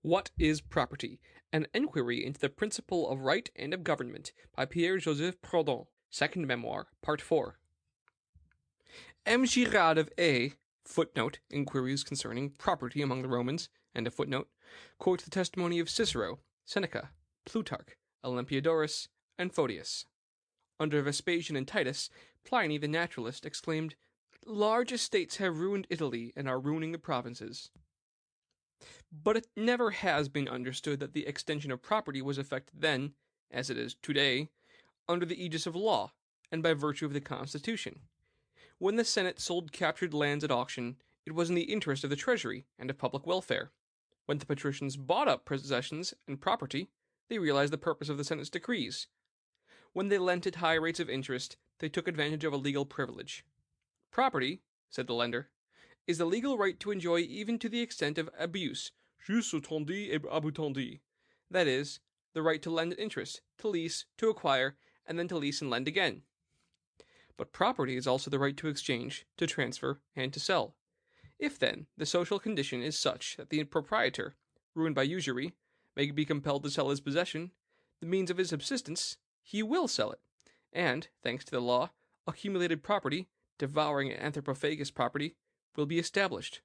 What is Property? An Enquiry into the Principle of Right and of Government by Pierre-Joseph Proudhon, Second Memoir, Part 4. M. Girard of A. Footnote, Inquiries concerning property among the Romans, end of footnote, quote the testimony of Cicero, Seneca, Plutarch, Olympiodorus, and Photius. Under Vespasian and Titus, Pliny the naturalist exclaimed, "Large estates have ruined Italy and are ruining the provinces." But it never has been understood that the extension of property was effected then, as it is today, under the aegis of law, and by virtue of the Constitution. When the Senate sold captured lands at auction, it was in the interest of the treasury and of public welfare. When the patricians bought up possessions and property, they realized the purpose of the Senate's decrees. When they lent at high rates of interest, they took advantage of a legal privilege. Property, said the lender, is the legal right to enjoy even to the extent of abuse, jus autendi et abutendi, that is, the right to lend at interest, to lease, to acquire, and then to lease and lend again. But property is also the right to exchange, to transfer, and to sell. If, then, the social condition is such that the proprietor, ruined by usury, may be compelled to sell his possession, the means of his subsistence, he will sell it, and, thanks to the law, accumulated property, devouring anthropophagous property, will be established.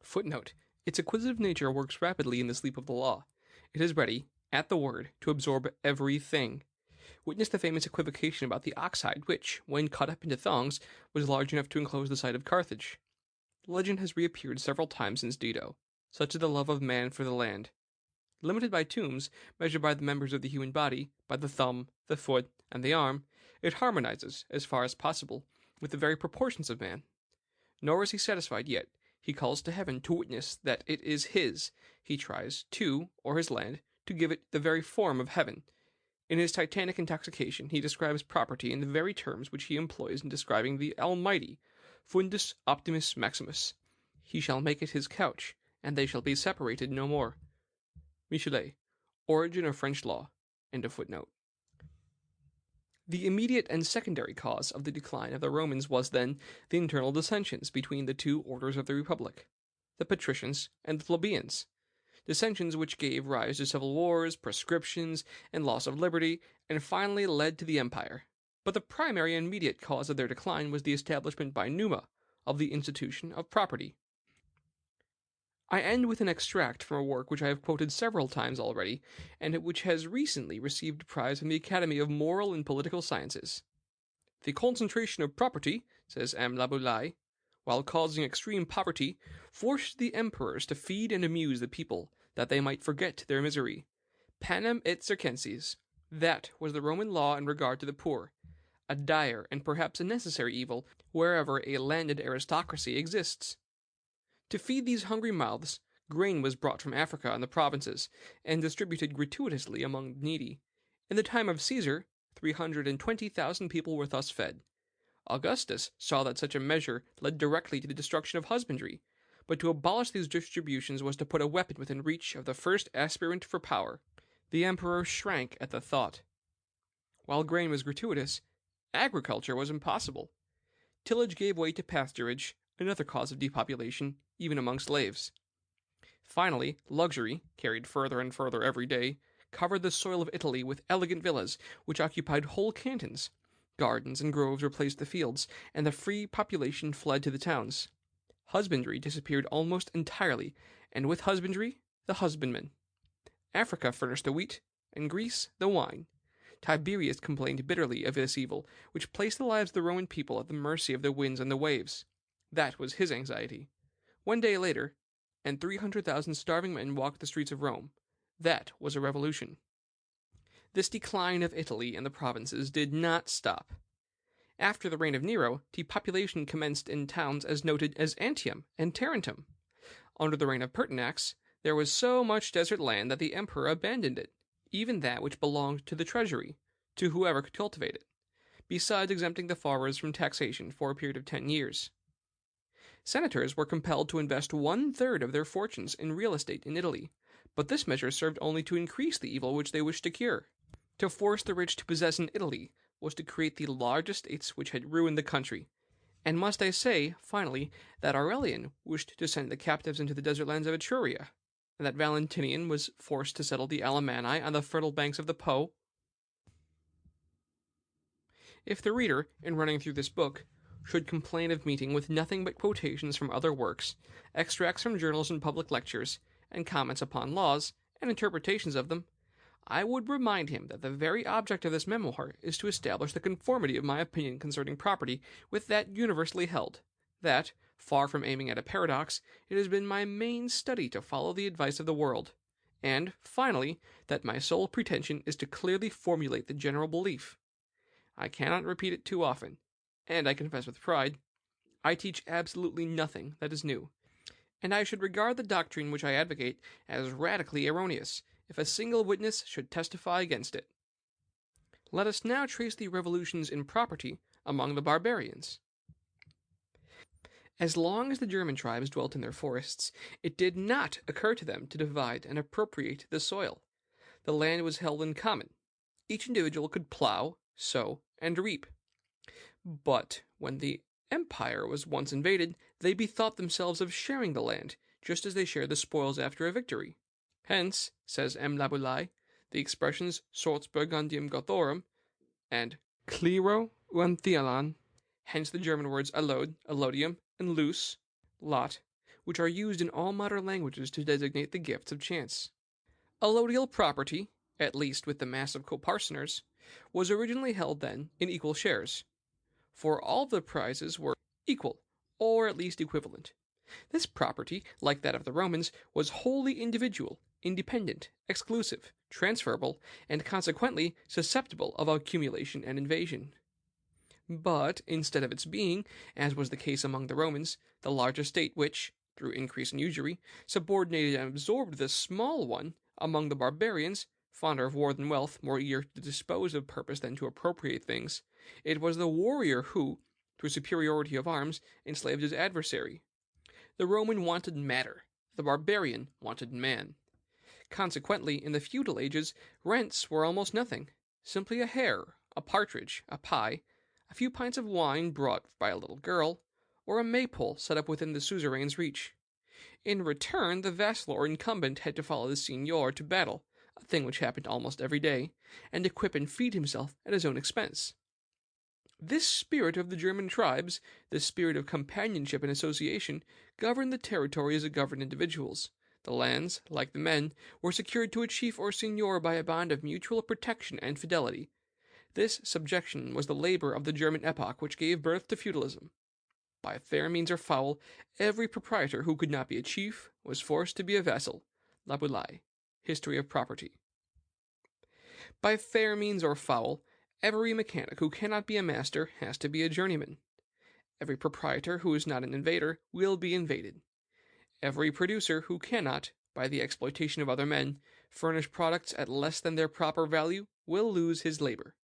Footnote: its acquisitive nature works rapidly in the sleep of the law. It is ready, at the word, to absorb everything. Witness the famous equivocation about the ox hide, which, when cut up into thongs, was large enough to enclose the site of Carthage. The legend has reappeared several times since Dido. Such is the love of man for the land. Limited by tombs, measured by the members of the human body, by the thumb, the foot, and the arm, it harmonizes, as far as possible, with the very proportions of man. Nor is he satisfied yet. He calls to heaven to witness that it is his. He tries, too, or his land, to give it the very form of heaven. In his titanic intoxication, he describes property in the very terms which he employs in describing the Almighty, fundus optimus maximus. He shall make it his couch, and they shall be separated no more. Michelet, Origin of French Law. End of footnote. The immediate and secondary cause of the decline of the Romans was, then, the internal dissensions between the two orders of the Republic, the patricians and the plebeians. Dissensions which gave rise to civil wars, proscriptions, and loss of liberty, and finally led to the empire. But the primary and immediate cause of their decline was the establishment by Numa of the institution of property. I end with an extract from a work which I have quoted several times already, and which has recently received a prize from the Academy of Moral and Political Sciences. "The concentration of property," says M. Laboulaye, "while causing extreme poverty, forced the emperors to feed and amuse the people, that they might forget their misery. Panem et circenses. That was the Roman law in regard to the poor, a dire and perhaps a necessary evil wherever a landed aristocracy exists. To feed these hungry mouths, grain was brought from Africa and the provinces, and distributed gratuitously among the needy. In the time of Caesar, 320,000 people were thus fed. Augustus saw that such a measure led directly to the destruction of husbandry, but to abolish these distributions was to put a weapon within reach of the first aspirant for power. The emperor shrank at the thought. While grain was gratuitous, agriculture was impossible. Tillage gave way to pasturage, another cause of depopulation, even among slaves. Finally, luxury, carried further and further every day, covered the soil of Italy with elegant villas, which occupied whole cantons. Gardens and groves replaced the fields, and the free population fled to the towns. Husbandry disappeared almost entirely, and with husbandry, the husbandman. Africa furnished the wheat, and Greece the wine. Tiberius complained bitterly of this evil, which placed the lives of the Roman people at the mercy of the winds and the waves. That was his anxiety. 1 day later, and 300,000 starving men walked the streets of Rome. That was a revolution. This decline of Italy and the provinces did not stop. After the reign of Nero, depopulation commenced in towns as noted as Antium and Tarentum. Under the reign of Pertinax, there was so much desert land that the emperor abandoned it, even that which belonged to the treasury, to whoever could cultivate it, besides exempting the farmers from taxation for a period of 10 years. Senators were compelled to invest 1/3 of their fortunes in real estate in Italy, but this measure served only to increase the evil which they wished to cure. To force the rich to possess in Italy was to create the large estates which had ruined the country. And must I say, finally, that Aurelian wished to send the captives into the desert lands of Etruria? and that Valentinian was forced to settle the Alemanni on the fertile banks of the Po. If the reader, in running through this book, should complain of meeting with nothing but quotations from other works, extracts from journals and public lectures, and comments upon laws, and interpretations of them, I would remind him that the very object of this memoir is to establish the conformity of my opinion concerning property with that universally held, that, far from aiming at a paradox, it has been my main study to follow the advice of the world, and, finally, that my sole pretension is to clearly formulate the general belief. I cannot repeat it too often, and I confess with pride, I teach absolutely nothing that is new, and I should regard the doctrine which I advocate as radically erroneous, if a single witness should testify against it. Let us now trace the revolutions in property among the barbarians. As long as the German tribes dwelt in their forests, it did not occur to them to divide and appropriate the soil. The land was held in common. Each individual could plow, sow, and reap. But when the empire was once invaded, they bethought themselves of sharing the land, just as they share the spoils after a victory. Hence, says M. Laboulaye, the expressions Sortsburgundium Gothorum and Clero Uanthialan, hence the German words allode, allodium, and lus, lot, which are used in all modern languages to designate the gifts of chance. Allodial property, at least with the mass of coparceners, was originally held then in equal shares, for all the prizes were equal, or at least equivalent. This property, like that of the Romans, was wholly individual, independent, exclusive, transferable, and consequently susceptible of accumulation and invasion. But, instead of its being, as was the case among the Romans, the large estate which, through increase in usury, subordinated and absorbed the small one, among the barbarians, fonder of war than wealth, more eager to dispose of purpose than to appropriate things, it was the warrior who, through superiority of arms, enslaved his adversary. The Roman wanted matter, the barbarian wanted man. Consequently, in the feudal ages, rents were almost nothing, simply a hare, a partridge, a pie, a few pints of wine brought by a little girl, or a maypole set up within the suzerain's reach. In return, the vassal or incumbent had to follow the seigneur to battle, a thing which happened almost every day, and equip and feed himself at his own expense. This spirit of the German tribes, this spirit of companionship and association, governed the territory as it governed individuals. The lands, like the men, were secured to a chief or seigneur by a bond of mutual protection and fidelity. This subjection was the labor of the German epoch which gave birth to feudalism. By fair means or foul, every proprietor who could not be a chief was forced to be a vassal. Laboulaye, History of Property. By fair means or foul, every mechanic who cannot be a master has to be a journeyman. Every proprietor who is not an invader will be invaded. Every producer who cannot, by the exploitation of other men, furnish products at less than their proper value will lose his labor.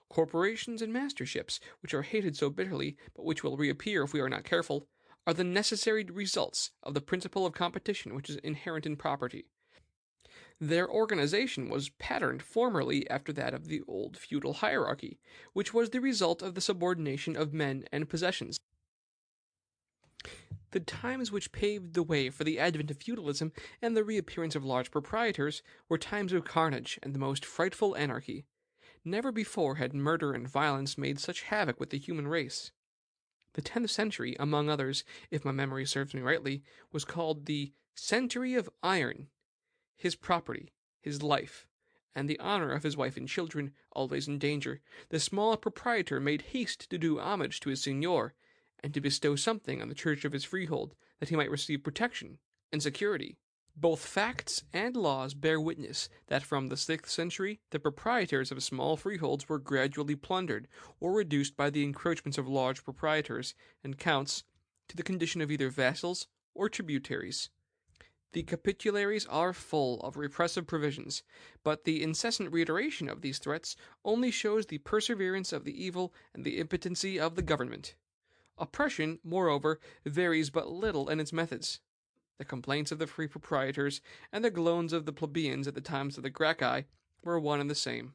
Corporations and masterships, which are hated so bitterly, but which will reappear if we are not careful, are the necessary results of the principle of competition which is inherent in property. Their organization was patterned formerly after that of the old feudal hierarchy, which was the result of the subordination of men and possessions. The times which paved the way for the advent of feudalism and the reappearance of large proprietors were times of carnage and the most frightful anarchy. Never before had murder and violence made such havoc with the human race. The 10th century, among others, if my memory serves me rightly, was called the Century of Iron. His property, his life, and the honor of his wife and children, always in danger, the small proprietor made haste to do homage to his seigneur, and to bestow something on the church of his freehold, that he might receive protection and security. Both facts and laws bear witness that from the 6th century the proprietors of small freeholds were gradually plundered or reduced by the encroachments of large proprietors and counts to the condition of either vassals or tributaries. The capitularies are full of repressive provisions, but the incessant reiteration of these threats only shows the perseverance of the evil and the impotency of the government. Oppression, moreover, varies but little in its methods. The complaints of the free proprietors and the groans of the plebeians at the times of the Gracchi were one and the same.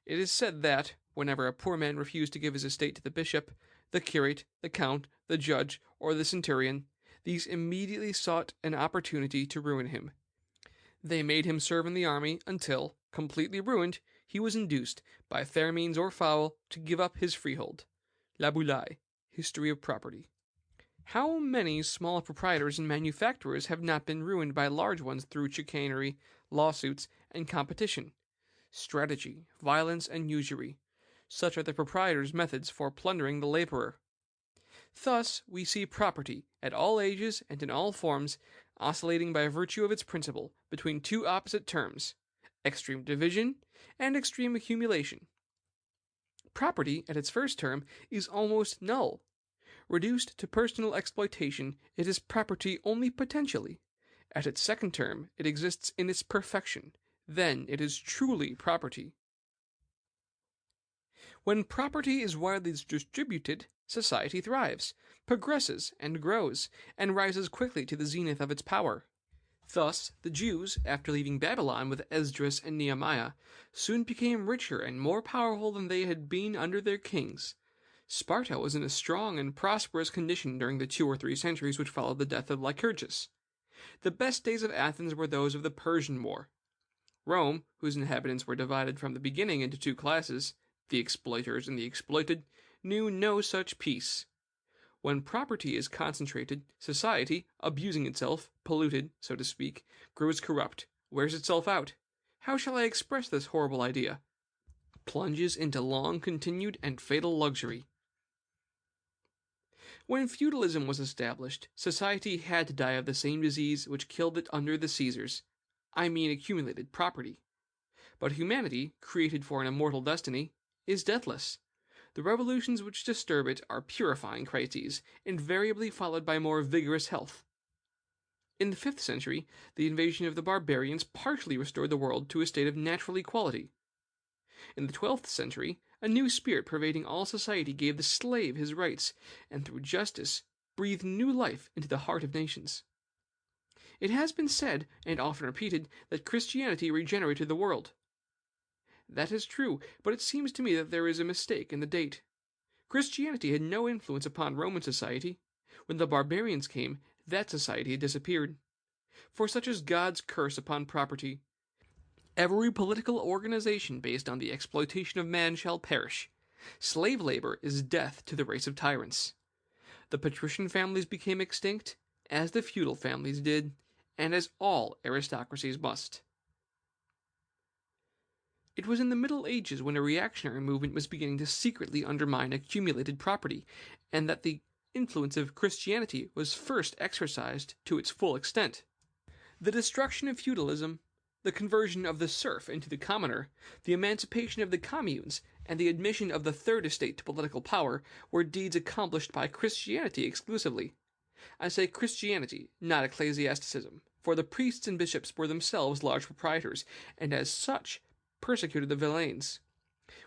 It is said that, whenever a poor man refused to give his estate to the bishop, the curate, the count, the judge, or the centurion, these immediately sought an opportunity to ruin him. They made him serve in the army until, completely ruined, he was induced, by fair means or foul, to give up his freehold. La Boulaye, History of Property. How many small proprietors and manufacturers have not been ruined by large ones through chicanery, lawsuits, and competition? Strategy, violence, and usury. Such are the proprietor's methods for plundering the laborer. Thus we see property, at all ages and in all forms, oscillating by virtue of its principle between two opposite terms, extreme division and extreme accumulation. Property, at its first term, is almost null. Reduced to personal exploitation, it is property only potentially. At its second term, it exists in its perfection. Then it is truly property. When property is widely distributed, society thrives, progresses, and grows, and rises quickly to the zenith of its power. Thus, the Jews, after leaving Babylon with Esdras and Nehemiah, soon became richer and more powerful than they had been under their kings. Sparta was in a strong and prosperous condition during the 2 or 3 centuries which followed the death of Lycurgus. The best days of Athens were those of the Persian War. Rome, whose inhabitants were divided from the beginning into 2 classes, the exploiters and the exploited, knew no such peace. When property is concentrated, society, abusing itself, polluted, so to speak, grows corrupt, wears itself out. How shall I express this horrible idea? Plunges into long-continued and fatal luxury. When feudalism was established, society had to die of the same disease which killed it under the Caesars. I mean accumulated property. But humanity, created for an immortal destiny, is deathless. The revolutions which disturb it are purifying crises, invariably followed by more vigorous health. In the 5th century, the invasion of the barbarians partially restored the world to a state of natural equality. In the 12th century, a new spirit pervading all society gave the slave his rights, and through justice breathed new life into the heart of nations. It has been said, and often repeated, that Christianity regenerated the world. That is true, but it seems to me that there is a mistake in the date. Christianity had no influence upon Roman society. When the barbarians came, that society had disappeared. For such is God's curse upon property. Every political organization based on the exploitation of man shall perish. Slave labor is death to the race of tyrants. The patrician families became extinct, as the feudal families did, and as all aristocracies must. It was in the Middle Ages when a reactionary movement was beginning to secretly undermine accumulated property, and that the influence of Christianity was first exercised to its full extent. The destruction of feudalism, the conversion of the serf into the commoner, the emancipation of the communes, and the admission of the Third Estate to political power were deeds accomplished by Christianity exclusively. I say Christianity, not ecclesiasticism, for the priests and bishops were themselves large proprietors, and as such persecuted the villeins.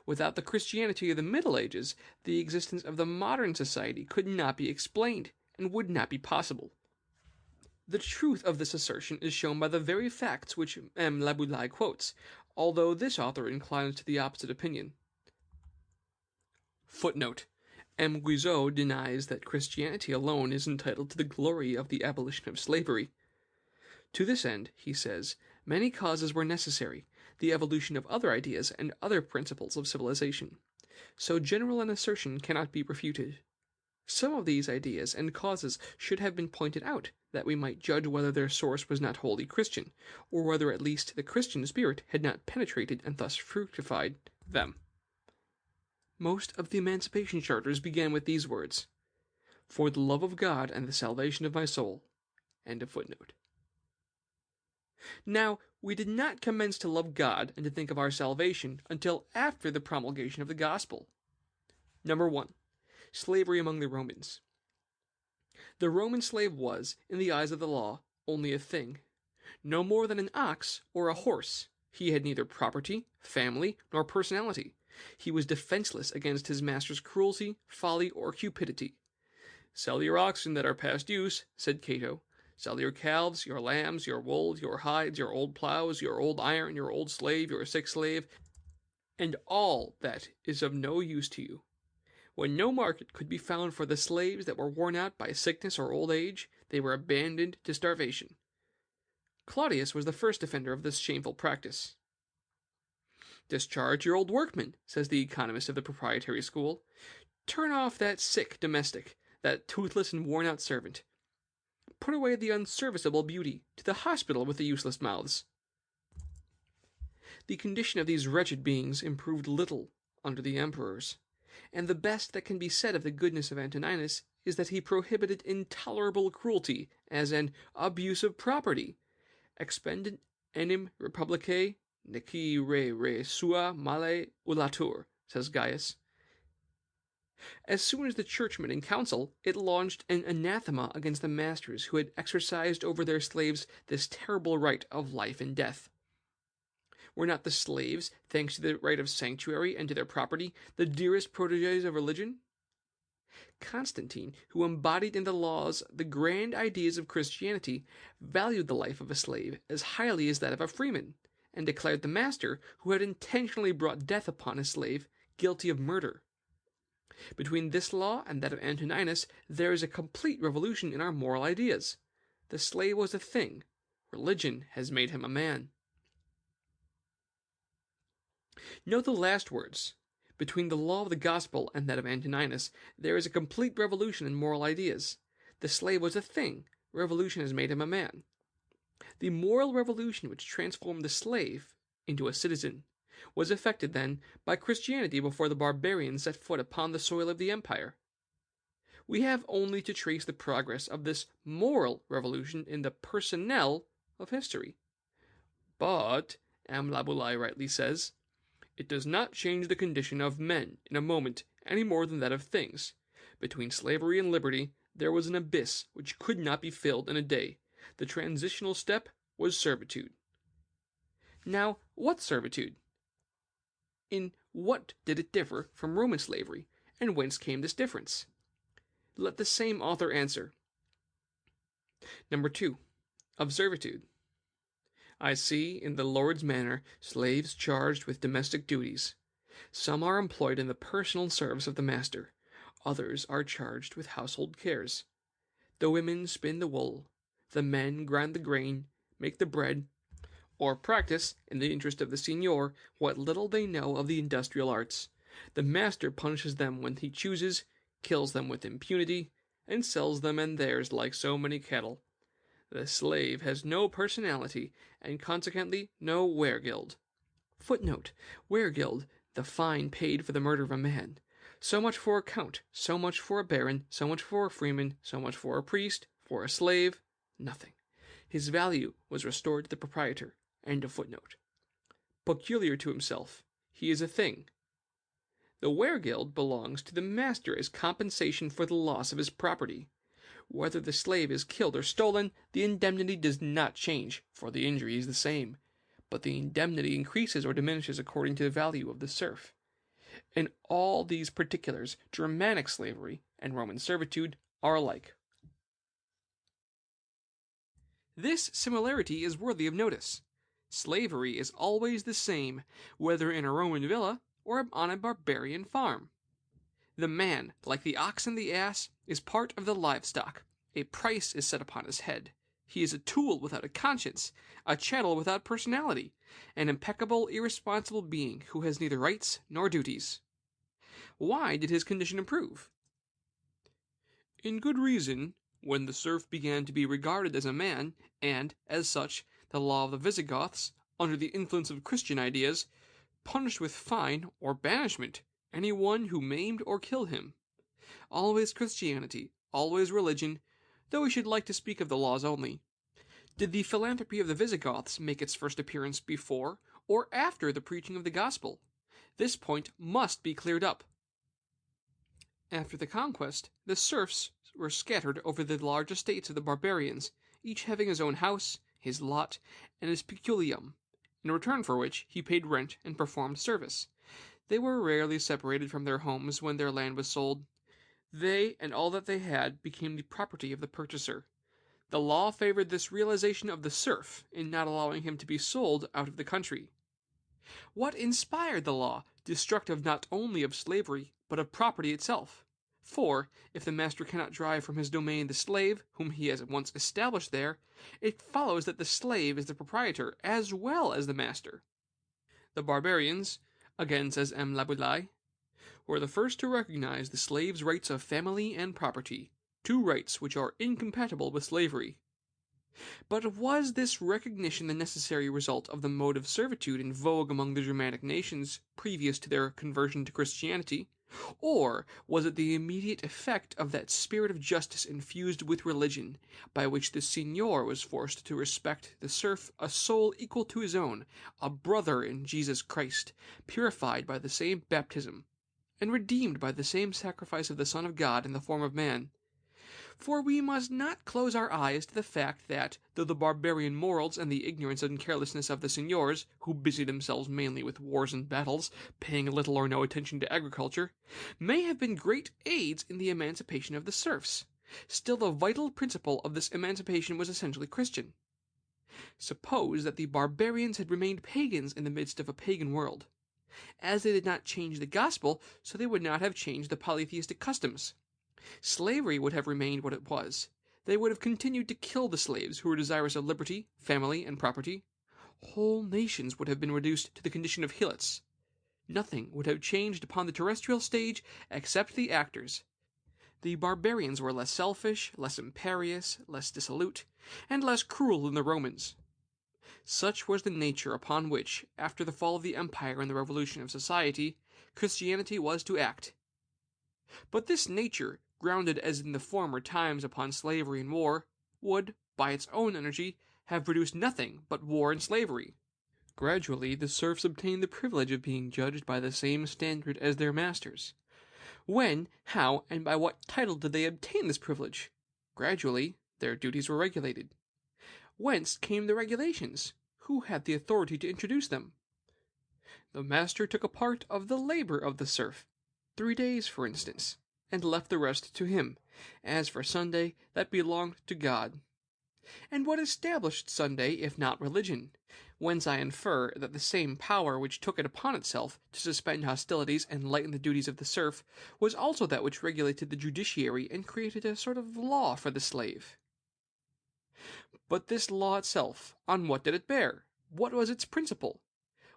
Without the Christianity of the Middle Ages, the existence of the modern society could not be explained, and would not be possible. The truth of this assertion is shown by the very facts which M. Laboulaye quotes, although this author inclines to the opposite opinion. Footnote. M. Guizot denies that Christianity alone is entitled to the glory of the abolition of slavery. To this end, he says, many causes were necessary, the evolution of other ideas and other principles of civilization. So general an assertion cannot be refuted. Some of these ideas and causes should have been pointed out, that we might judge whether their source was not wholly Christian, or whether at least the Christian spirit had not penetrated and thus fructified them. Most of the emancipation charters began with these words, "For the love of God and the salvation of my soul." End of footnote. Now, we did not commence to love God and to think of our salvation until after the promulgation of the gospel. Number 1. Slavery among the Romans. The Roman slave was, in the eyes of the law, only a thing. No more than an ox or a horse. He had neither property, family, nor personality. He was defenseless against his master's cruelty, folly, or cupidity. "Sell your oxen that are past use," said Cato. "Sell your calves, your lambs, your wool, your hides, your old plows, your old iron, your old slave, your sick slave, and all that is of no use to you." When no market could be found for the slaves that were worn out by sickness or old age, they were abandoned to starvation. Claudius was the first defender of this shameful practice. "Discharge your old workman," says the economist of the proprietary school. "Turn off that sick domestic, that toothless and worn-out servant. Put away the unserviceable beauty, to the hospital with the useless mouths." The condition of these wretched beings improved little under the emperors, and the best that can be said of the goodness of Antoninus is that he prohibited intolerable cruelty as an abuse of property, expendit enim republicae neci re sua male ulatur, says Gaius. As soon as the churchmen in council, it launched an anathema against the masters who had exercised over their slaves this terrible right of life and death. Were not the slaves, thanks to the right of sanctuary and to their property, the dearest protégés of religion? Constantine, who embodied in the laws the grand ideas of Christianity, valued the life of a slave as highly as that of a freeman, and declared the master, who had intentionally brought death upon his slave, guilty of murder. Between this law and that of Antoninus there is a complete revolution in our moral ideas. The slave was a thing. Religion has made him a man. Note the last words. Between the law of the gospel and that of Antoninus there is a complete revolution in moral ideas. The slave was a thing. Revolution has made him a man. The moral revolution which transformed the slave into a citizen was effected, then, by Christianity before the barbarians set foot upon the soil of the empire. We have only to trace the progress of this moral revolution in the personnel of history. But, M. Laboulaye rightly says, it does not change the condition of men in a moment any more than that of things. Between slavery and liberty there was an abyss which could not be filled in a day. The transitional step was servitude. Now, what servitude? In what did it differ from Roman slavery, and whence came this difference? Let the same author answer. Number 2. Of servitude. I see in the Lord's manor slaves charged with domestic duties. Some are employed in the personal service of the master. Others are charged with household cares. The women spin the wool. The men grind the grain, make the bread, or practice, in the interest of the signor, what little they know of the industrial arts. The master punishes them when he chooses, kills them with impunity, and sells them and theirs like so many cattle. The slave has no personality, and consequently no weregild. Footnote: weregild, the fine paid for the murder of a man. So much for a count, so much for a baron, so much for a freeman, so much for a priest, for a slave, nothing. His value was restored to the proprietor. End of footnote. Peculiar to himself, he is a thing. The weregild belongs to the master as compensation for the loss of his property. Whether the slave is killed or stolen, the indemnity does not change, for the injury is the same, but the indemnity increases or diminishes according to the value of the serf. In all these particulars, Germanic slavery and Roman servitude are alike. This similarity is worthy of notice. Slavery is always the same, whether in a Roman villa or on a barbarian farm. The man, like the ox and the ass, is part of the livestock. A price is set upon his head. He is a tool without a conscience, a chattel without personality, an impeccable, irresponsible being who has neither rights nor duties. Why did his condition improve? In good reason, when the serf began to be regarded as a man, and, as such, the law of the Visigoths, under the influence of Christian ideas, punished with fine or banishment any one who maimed or killed him. Always Christianity, always religion, though we should like to speak of the laws only. Did the philanthropy of the Visigoths make its first appearance before or after the preaching of the gospel? This point must be cleared up. After the conquest, the serfs were scattered over the large estates of the barbarians, each having his own house, his lot, and his peculium, in return for which he paid rent and performed service. They were rarely separated from their homes when their land was sold. They and all that they had became the property of the purchaser. The law favored this realization of the serf in not allowing him to be sold out of the country. What inspired the law, destructive not only of slavery, but of property itself? For, if the master cannot drive from his domain the slave whom he has once established there, it follows that the slave is the proprietor as well as the master. The barbarians, again says M. Laboulaye, were the first to recognize the slave's rights of family and property, two rights which are incompatible with slavery. But was this recognition the necessary result of the mode of servitude in vogue among the Germanic nations previous to their conversion to Christianity, or was it the immediate effect of that spirit of justice infused with religion, by which the seigneur was forced to respect the serf a soul equal to his own, a brother in Jesus Christ, purified by the same baptism, and redeemed by the same sacrifice of the Son of God in the form of man? For we must not close our eyes to the fact that, though the barbarian morals and the ignorance and carelessness of the seigneurs, who busied themselves mainly with wars and battles, paying little or no attention to agriculture, may have been great aids in the emancipation of the serfs, still the vital principle of this emancipation was essentially Christian. Suppose that the barbarians had remained pagans in the midst of a pagan world. As they did not change the gospel, so they would not have changed the polytheistic customs. Slavery would have remained what it was. They would have continued to kill the slaves who were desirous of liberty, family, and property. Whole nations would have been reduced to the condition of helots. Nothing would have changed upon the terrestrial stage except the actors. The barbarians were less selfish, less imperious, less dissolute, and less cruel than the Romans. Such was the nature upon which, after the fall of the empire and the revolution of society, Christianity was to act. But this nature, grounded as in the former times upon slavery and war, would, by its own energy, have produced nothing but war and slavery. Gradually the serfs obtained the privilege of being judged by the same standard as their masters. When, how, and by what title did they obtain this privilege? Gradually their duties were regulated. Whence came the regulations? Who had the authority to introduce them? The master took a part of the labor of the serf, 3 days, for instance, and left the rest to him. As for Sunday, that belonged to God. And what established Sunday, if not religion? Whence I infer that the same power which took it upon itself to suspend hostilities and lighten the duties of the serf was also that which regulated the judiciary and created a sort of law for the slave. But this law itself, on what did it bear? What was its principle?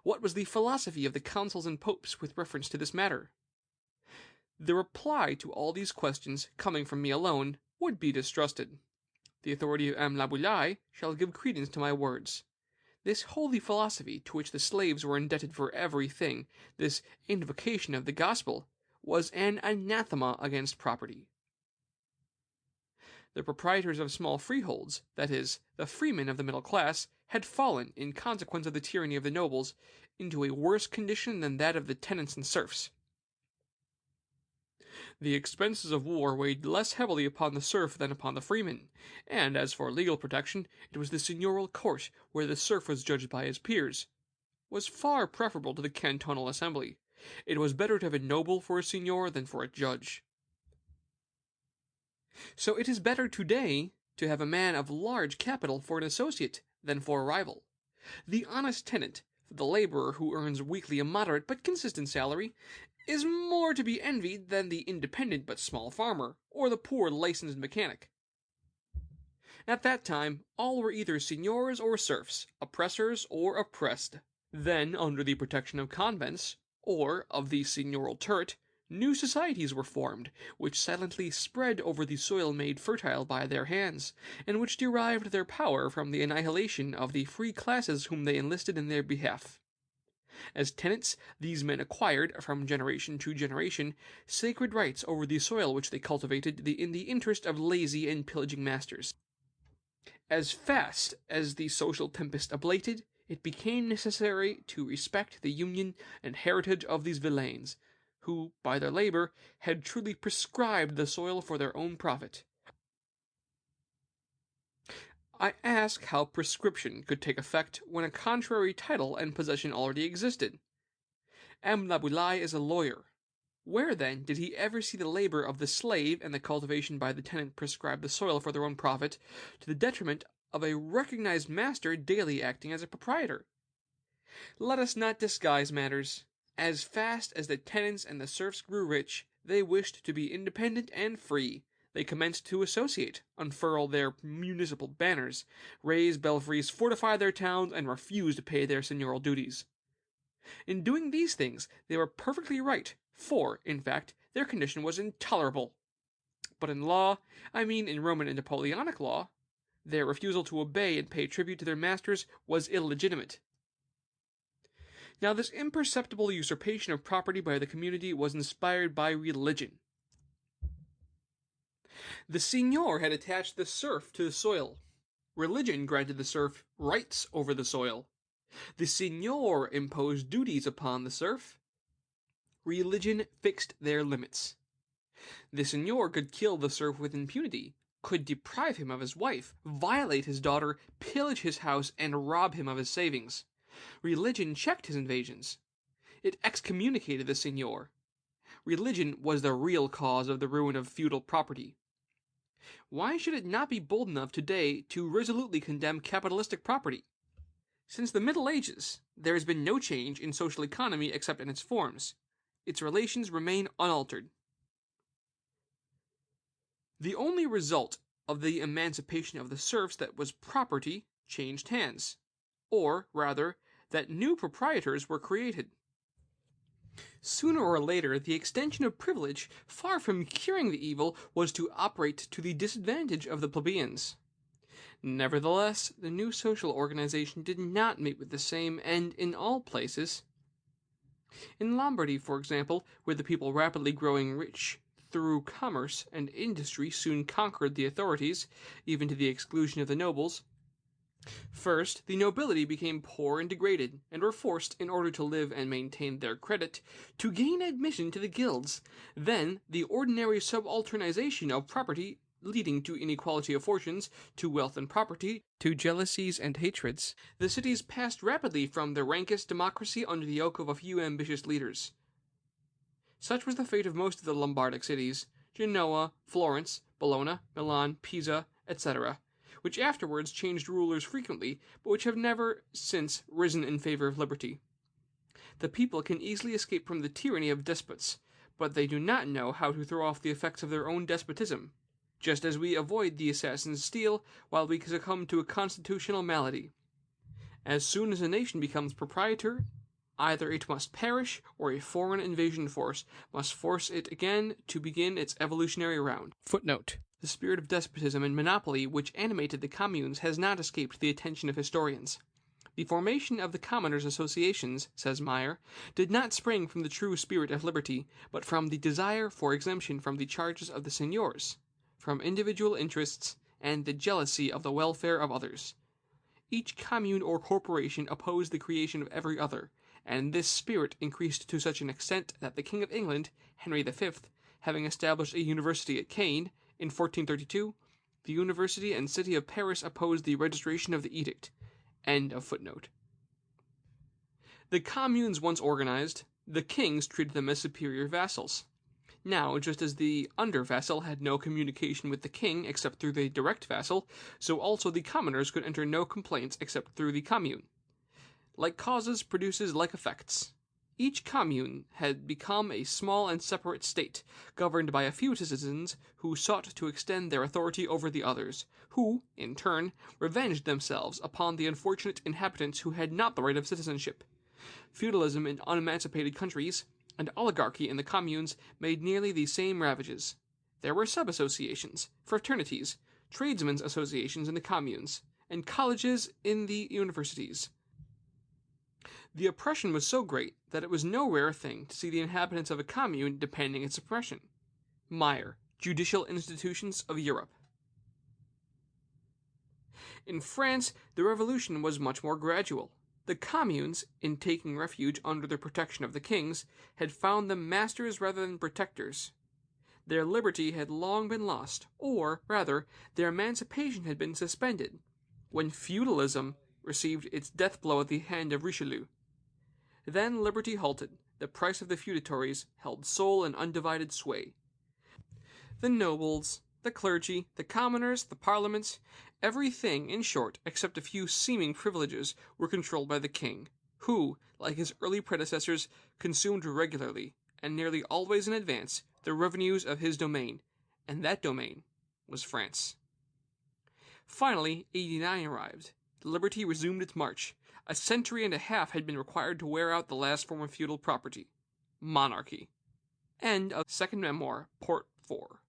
What was the philosophy of the councils and popes with reference to this matter? The reply to all these questions, coming from me alone, would be distrusted. The authority of M. Laboulaye shall give credence to my words. This holy philosophy, to which the slaves were indebted for everything, this invocation of the gospel, was an anathema against property. The proprietors of small freeholds, that is, the freemen of the middle class, had fallen, in consequence of the tyranny of the nobles, into a worse condition than that of the tenants and serfs. The expenses of war weighed less heavily upon the serf than upon the freeman, and as for legal protection, it was the seigneurial court, where the serf was judged by his peers, was far preferable to the cantonal assembly. It was better to have a noble for a seigneur than for a judge. So it is better today to have a man of large capital for an associate than for a rival. The honest tenant, the laborer who earns weekly a moderate but consistent salary, is more to be envied than the independent but small farmer, or the poor licensed mechanic. At that time, all were either seigneurs or serfs, oppressors or oppressed. Then, under the protection of convents, or of the seigneurial turret, new societies were formed, which silently spread over the soil made fertile by their hands, and which derived their power from the annihilation of the free classes whom they enlisted in their behalf. As tenants, these men acquired, from generation to generation, sacred rights over the soil which they cultivated in the interest of lazy and pillaging masters. As fast as the social tempest ablated, it became necessary to respect the union and heritage of these villeins, who, by their labor, had truly prescribed the soil for their own profit. I ask how prescription could take effect when a contrary title and possession already existed. M. Laboulaye is a lawyer. Where, then, did he ever see the labor of the slave and the cultivation by the tenant prescribe the soil for their own profit, to the detriment of a recognized master daily acting as a proprietor? Let us not disguise matters. As fast as the tenants and the serfs grew rich, They wished to be independent and free. They commenced to associate, unfurl their municipal banners, raise belfries, fortify their towns, and refuse to pay their seigneurial duties. In doing these things, they were perfectly right, for, in fact, their condition was intolerable. But in law, I mean in Roman and Napoleonic law, their refusal to obey and pay tribute to their masters was illegitimate. Now, this imperceptible usurpation of property by the community was inspired by religion. The seigneur had attached the serf to the soil. Religion granted the serf rights over the soil. The seigneur imposed duties upon the serf. Religion fixed their limits. The seigneur could kill the serf with impunity, could deprive him of his wife, violate his daughter, pillage his house, and rob him of his savings. Religion checked his invasions. It excommunicated the seigneur. Religion was the real cause of the ruin of feudal property. Why should it not be bold enough today to resolutely condemn capitalistic property? Since the Middle Ages, there has been no change in social economy except in its forms. Its relations remain unaltered. The only result of the emancipation of the serfs that was property changed hands, or, rather, that new proprietors were created. Sooner or later, the extension of privilege, far from curing the evil, was to operate to the disadvantage of the plebeians. Nevertheless, the new social organization did not meet with the same end in all places. In Lombardy, for example, where the people rapidly growing rich through commerce and industry soon conquered the authorities, even to the exclusion of the nobles. First, the nobility became poor and degraded, and were forced, in order to live and maintain their credit, to gain admission to the guilds. Then, the ordinary subalternization of property, leading to inequality of fortunes, to wealth and property, to jealousies and hatreds, the cities passed rapidly from the rankest democracy under the yoke of a few ambitious leaders. Such was the fate of most of the Lombardic cities, Genoa, Florence, Bologna, Milan, Pisa, etc., which afterwards changed rulers frequently, but which have never since risen in favor of liberty. The people can easily escape from the tyranny of despots, but they do not know how to throw off the effects of their own despotism, just as we avoid the assassin's steel while we succumb to a constitutional malady. As soon as a nation becomes proprietor, either it must perish, or a foreign invasion force must force it again to begin its evolutionary round. Footnote. The spirit of despotism and monopoly which animated the communes has not escaped the attention of historians. The formation of the commoners' associations, says Meyer, did not spring from the true spirit of liberty, but from the desire for exemption from the charges of the seigneurs, from individual interests, and the jealousy of the welfare of others. Each commune or corporation opposed the creation of every other, and this spirit increased to such an extent that the King of England, Henry V, having established a university at Caen, in 1432, the University and City of Paris opposed the registration of the edict. End of footnote. The communes once organized, the kings treated them as superior vassals. Now, just as the under-vassal had no communication with the king except through the direct vassal, so also the commoners could enter no complaints except through the commune. Like causes produces like effects. Each commune had become a small and separate state, governed by a few citizens who sought to extend their authority over the others, who, in turn, revenged themselves upon the unfortunate inhabitants who had not the right of citizenship. Feudalism in unemancipated countries, and oligarchy in the communes, made nearly the same ravages. There were sub-associations, fraternities, tradesmen's associations in the communes, and colleges in the universities. The oppression was so great that it was no rare thing to see the inhabitants of a commune demanding its suppression. Meyer, Judicial Institutions of Europe. In France, the revolution was much more gradual. The communes, in taking refuge under the protection of the kings, had found them masters rather than protectors. Their liberty had long been lost, or, rather, their emancipation had been suspended, when feudalism received its death blow at the hand of Richelieu. Then liberty halted, the price of the feudatories held sole and undivided sway. The nobles, the clergy, the commoners, the parliaments, everything, in short, except a few seeming privileges, were controlled by the king, who, like his early predecessors, consumed regularly, and nearly always in advance, the revenues of his domain, and that domain was France. Finally, 89 arrived. Liberty resumed its march. A century and a half had been required to wear out the last form of feudal property, monarchy. End of second memoir, part 4.